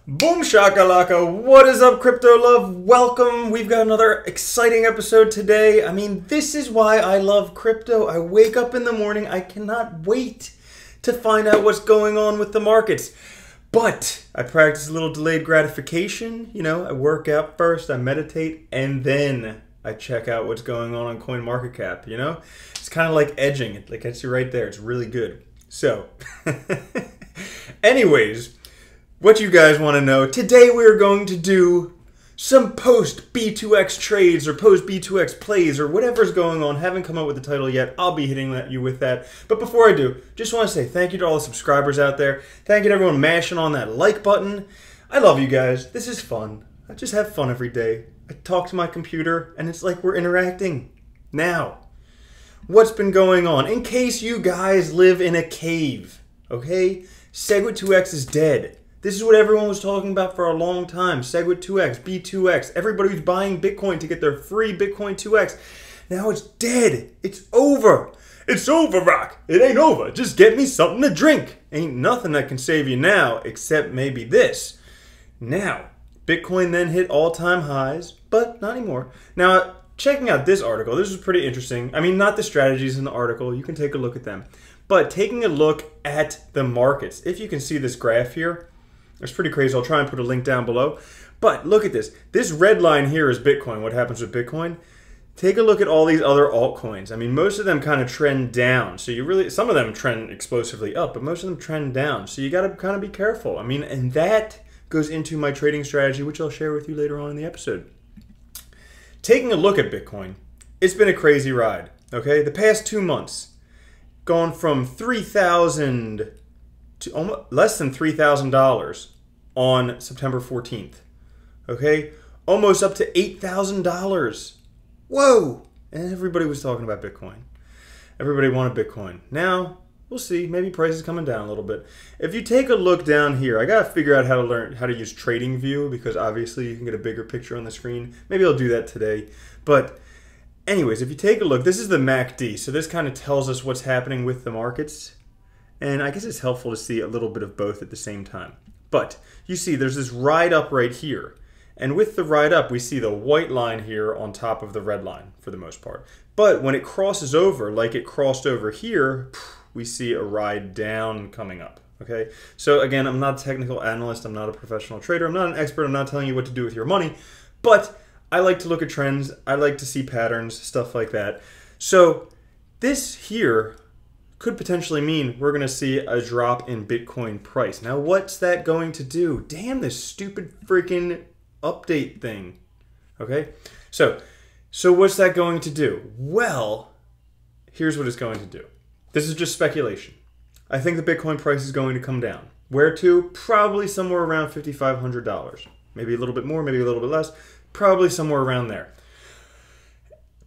Boom shakalaka, what is up crypto love? Welcome, we've got another exciting episode today. I mean, this is why I love crypto. I wake up in the morning, I cannot wait to find out what's going on with the markets. But I practice a little delayed gratification. You know, I work out first, I meditate, and then I check out what's going on CoinMarketCap, you know? It's kind of like edging, it like gets you right there, it's really good. So, anyways, what you guys want to know, today we're going to do some post B2X trades or post B2X plays or whatever's going on. Haven't come up with the title yet. I'll be hitting you with that. But before I do, just want to say thank you to all the subscribers out there. Thank you to everyone mashing on that like button. I love you guys. This is fun. I just have fun every day. I talk to my computer and it's like we're interacting. Now, what's been going on? In case you guys live in a cave, okay? SegWit2x is dead. This is what everyone was talking about for a long time. SegWit2x, B2X, everybody who's buying Bitcoin to get their free Bitcoin 2X. Now it's dead. It's over. It's over, Rock. It ain't over. Just get me something to drink. Ain't nothing that can save you now except maybe this. Now, Bitcoin then hit all-time highs, but not anymore. Now, checking out this article, this is pretty interesting. I mean, not the strategies in the article. You can take a look at them. But taking a look at the markets, if you can see this graph here, it's pretty crazy. I'll try and put a link down below. But look at this. This red line here is Bitcoin. What happens with Bitcoin? Take a look at all these other altcoins. I mean, most of them kind of trend down. So you really, some of them trend explosively up, but most of them trend down. So you got to kind of be careful. I mean, and that goes into my trading strategy, which I'll share with you later on in the episode. Taking a look at Bitcoin, it's been a crazy ride. Okay, the past 2 months, gone from 3,000 to almost less than $3,000 on September 14th. Okay? Almost up to $8,000. Whoa! And everybody was talking about Bitcoin. Everybody wanted Bitcoin. Now, we'll see. Maybe prices coming down a little bit. If you take a look down here, I got to figure out how to learn how to use TradingView because obviously you can get a bigger picture on the screen. Maybe I'll do that today. But anyways, if you take a look, this is the MACD. So this kind of tells us what's happening with the markets. And I guess it's helpful to see a little bit of both at the same time. But you see there's this ride up right here. And with the ride up, we see the white line here on top of the red line for the most part. But when it crosses over, like it crossed over here, we see a ride down coming up. Okay. So again, I'm not a technical analyst. I'm not a professional trader. I'm not an expert. I'm not telling you what to do with your money. But I like to look at trends. I like to see patterns, stuff like that. So this here could potentially mean we're going to see a drop in Bitcoin price. Now, what's that going to do? Damn this stupid freaking update thing. Okay? So what's that going to do? Well, here's what it's going to do. This is just speculation. I think the Bitcoin price is going to come down. Where to? Probably somewhere around $5,500. Maybe a little bit more, maybe a little bit less. Probably somewhere around there.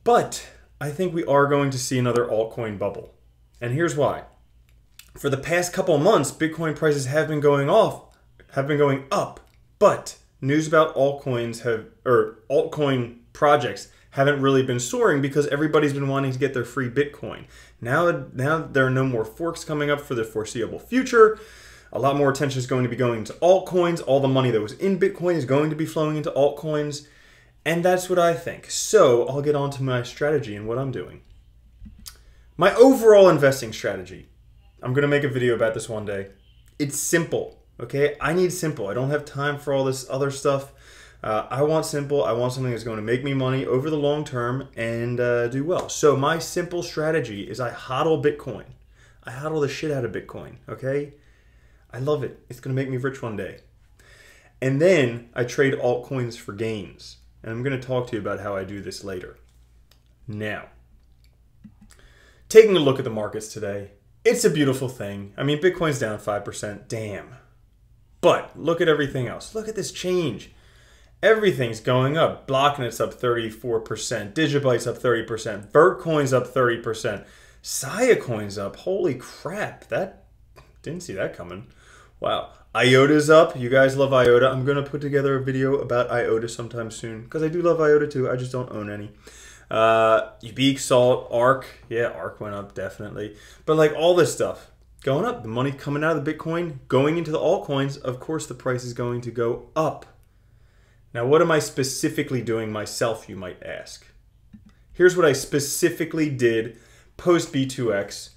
But I think we are going to see another altcoin bubble. And here's why. For the past couple of months, Bitcoin prices have been going up, but news about altcoin projects haven't really been soaring because everybody's been wanting to get their free Bitcoin. Now there are no more forks coming up for the foreseeable future. A lot more attention is going to be going to altcoins. All the money that was in Bitcoin is going to be flowing into altcoins. And that's what I think. So I'll get on to my strategy and what I'm doing. My overall investing strategy, I'm going to make a video about this one day. It's simple, okay? I need simple. I don't have time for all this other stuff. I want simple. I want something that's going to make me money over the long term and do well. So my simple strategy is I HODL Bitcoin. I HODL the shit out of Bitcoin, okay? I love it. It's going to make me rich one day. And then I trade altcoins for gains. And I'm going to talk to you about how I do this later. Now, taking a look at the markets today, it's a beautiful thing. I mean, Bitcoin's down 5%, damn. But look at everything else. Look at this change. Everything's going up. Blocknet's up 34%, Digibyte's up 30%, Vertcoin's up 30%, Siacoin's up. Holy crap, that didn't see that coming. Wow. IOTA's up. You guys love IOTA. I'm going to put together a video about IOTA sometime soon because I do love IOTA too. I just don't own any. Ubique, Salt, ARK. Yeah, ARK went up definitely. But like all this stuff. going up. The money coming out of the Bitcoin, going into the altcoins, of course the price is going to go up. Now, what am I specifically doing myself, you might ask? Here's what I specifically did post B2X,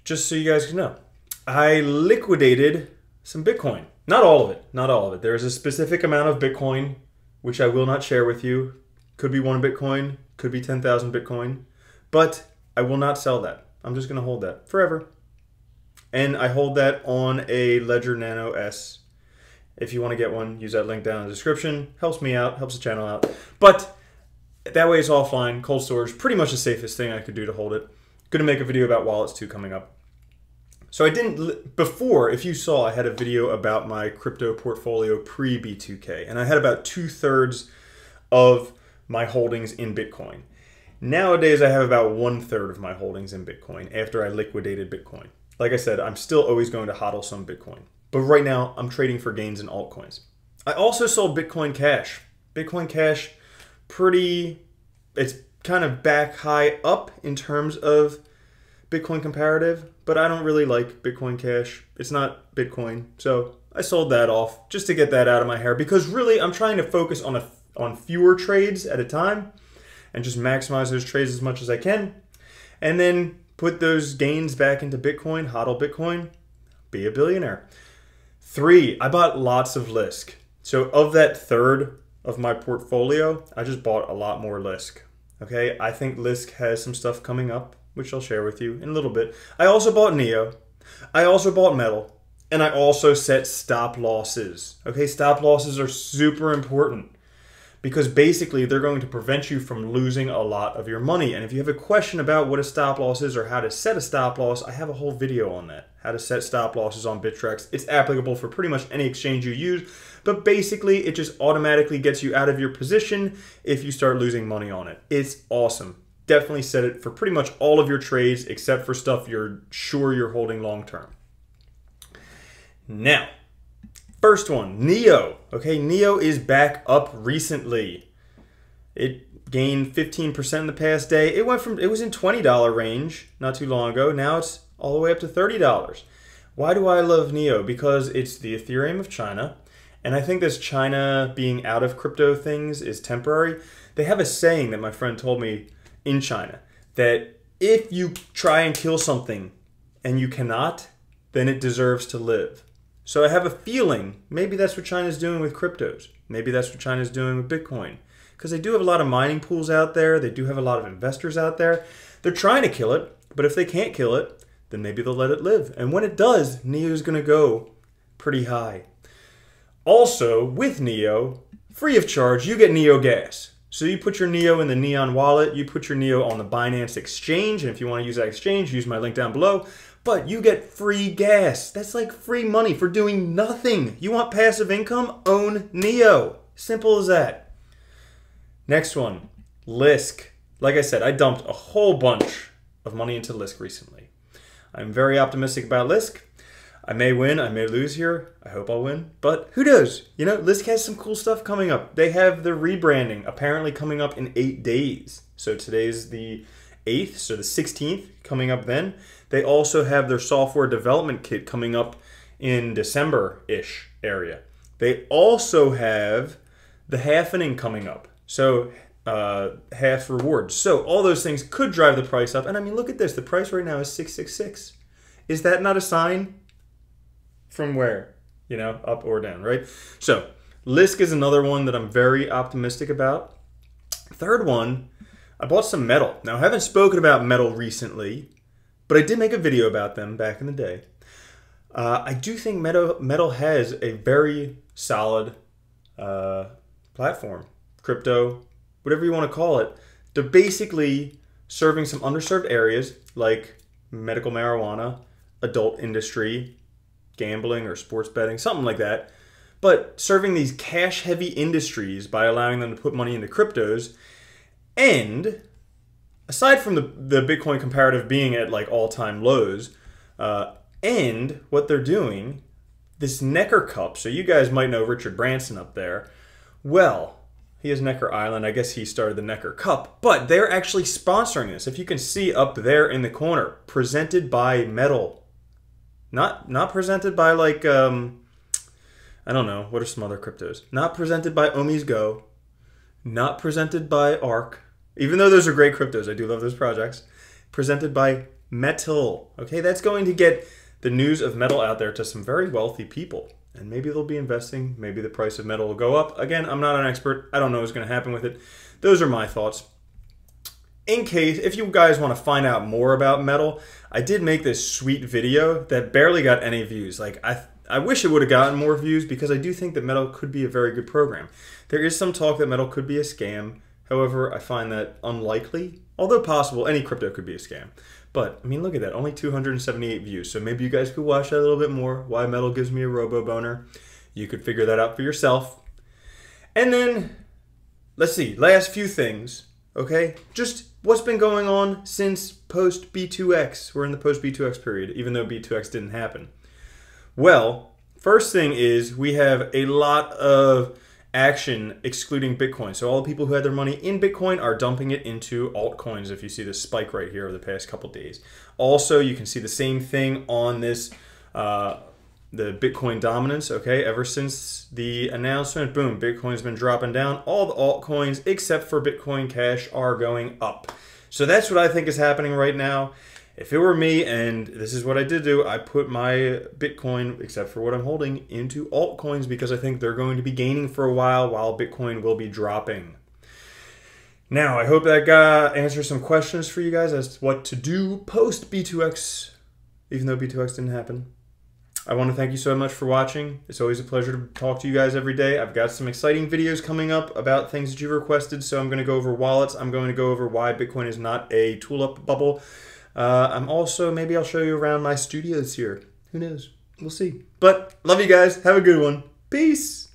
just so you guys can know. I liquidated some Bitcoin. Not all of it, not all of it. There is a specific amount of Bitcoin, which I will not share with you. Could be 1 Bitcoin, could be 10,000 Bitcoin, but I will not sell that. I'm just gonna hold that forever. And I hold that on a Ledger Nano S. If you want to get one, use that link down in the description. Helps me out, helps the channel out. But that way it's offline, cold storage, pretty much the safest thing I could do to hold it. Gonna make a video about wallets too coming up. So I didn't, before, if you saw, I had a video about my crypto portfolio pre-B2K, and I had about 2/3 of my holdings in Bitcoin. Nowadays, I have about 1/3 of my holdings in Bitcoin after I liquidated Bitcoin. Like I said, I'm still always going to HODL some Bitcoin. But right now, I'm trading for gains in altcoins. I also sold Bitcoin Cash. Bitcoin Cash, it's kind of back high up in terms of Bitcoin comparative, but I don't really like Bitcoin Cash. It's not Bitcoin, so I sold that off just to get that out of my hair, because really I'm trying to focus on fewer trades at a time and just maximize those trades as much as I can, and then put those gains back into Bitcoin, HODL Bitcoin, be a billionaire. 3, I bought lots of Lisk. So of that 1/3 of my portfolio, I just bought a lot more Lisk. Okay, I think Lisk has some stuff coming up, which I'll share with you in a little bit. I also bought Neo. I also bought Metal. And I also set stop losses. Okay, stop losses are super important, because basically they're going to prevent you from losing a lot of your money. And if you have a question about what a stop loss is or how to set a stop loss, I have a whole video on that. How to set stop losses on B2X. It's applicable for pretty much any exchange you use, but basically it just automatically gets you out of your position if you start losing money on it. It's awesome. Definitely set it for pretty much all of your trades except for stuff you're sure you're holding long term. Now, first one, Neo. Okay, Neo is back up recently. It gained 15% in the past day. It was in $20 range not too long ago. Now it's all the way up to $30. Why do I love Neo? Because it's the Ethereum of China. And I think this China being out of crypto things is temporary. They have a saying that my friend told me in China, that if you try and kill something and you cannot, then it deserves to live. So I have a feeling maybe that's what China's doing with cryptos. Maybe that's what China's doing with Bitcoin. Because they do have a lot of mining pools out there. They do have a lot of investors out there. They're trying to kill it, but if they can't kill it, then maybe they'll let it live. And when it does, Neo's going to go pretty high. Also, with Neo, free of charge, you get Neo Gas. So you put your Neo in the Neon wallet, you put your Neo on the Binance exchange, and if you want to use that exchange, use my link down below. But you get free gas. That's like free money for doing nothing. You want passive income? Own Neo. Simple as that. Next one, Lisk. Like I said, I dumped a whole bunch of money into Lisk recently. I'm very optimistic about Lisk. I may win, I may lose here. I hope I'll win, but who knows? You know, Lisk has some cool stuff coming up. They have the rebranding apparently coming up in 8 days. So today's the 8th, so the 16th coming up then. They also have their software development kit coming up in December-ish area. They also have the halvening coming up. So half rewards. So all those things could drive the price up. And I mean, look at this. The price right now is 666. Is that not a sign? From where? You know, up or down, right? So Lisk is another one that I'm very optimistic about. Third one, I bought some Metal. Now, I haven't spoken about Metal recently, but I did make a video about them back in the day. I do think Metal has a very solid platform, crypto, whatever you want to call it. They're basically serving some underserved areas like medical marijuana, adult industry, gambling or sports betting, something like that. But serving these cash-heavy industries by allowing them to put money into cryptos. And aside from the Bitcoin comparative being at like all-time lows, and what they're doing, this Necker Cup, so you guys might know Richard Branson up there. Well, he has Necker Island. I guess he started the Necker Cup. But they're actually sponsoring this. If you can see up there in the corner, presented by Metal. Not presented by like I don't know, what are some other cryptos? Not presented by Omi's Go. Not presented by ARK. Even though those are great cryptos, I do love those projects. Presented by Metal. Okay, that's going to get the news of metal out there to some very wealthy people. And maybe they'll be investing. Maybe the price of metal will go up. Again, I'm not an expert. I don't know what's going to happen with it. Those are my thoughts. In case, if you guys want to find out more about metal, I did make this sweet video that barely got any views. Like, I wish it would have gotten more views because I do think that metal could be a very good program. There is some talk that metal could be a scam. However, I find that unlikely. Although possible, any crypto could be a scam. But, I mean, look at that. Only 278 views. So maybe you guys could watch that a little bit more. Why metal gives me a robo-boner. You could figure that out for yourself. And then, let's see. Last few things. Okay? Just what's been going on since post B2X. We're in the post B2X period, even though B2X didn't happen. Well, first thing is we have a lot of action excluding Bitcoin. So all the people who had their money in Bitcoin are dumping it into altcoins, if you see this spike right here over the past couple days. Also, you can see the same thing on this, the Bitcoin dominance, okay? Ever since the announcement, boom, Bitcoin's been dropping down. All the altcoins, except for Bitcoin Cash, are going up. So that's what I think is happening right now. If it were me, and this is what I did do, I put my Bitcoin, except for what I'm holding, into altcoins because I think they're going to be gaining for a while Bitcoin will be dropping. Now, I hope that answers some questions for you guys as to what to do post B2X, even though B2X didn't happen. I want to thank you so much for watching. It's always a pleasure to talk to you guys every day. I've got some exciting videos coming up about things that you've requested, so I'm going to go over wallets. I'm going to go over why Bitcoin is not a tulip bubble. I'm also, maybe I'll show you around my studios here. Who knows? We'll see. But love you guys. Have a good one. Peace.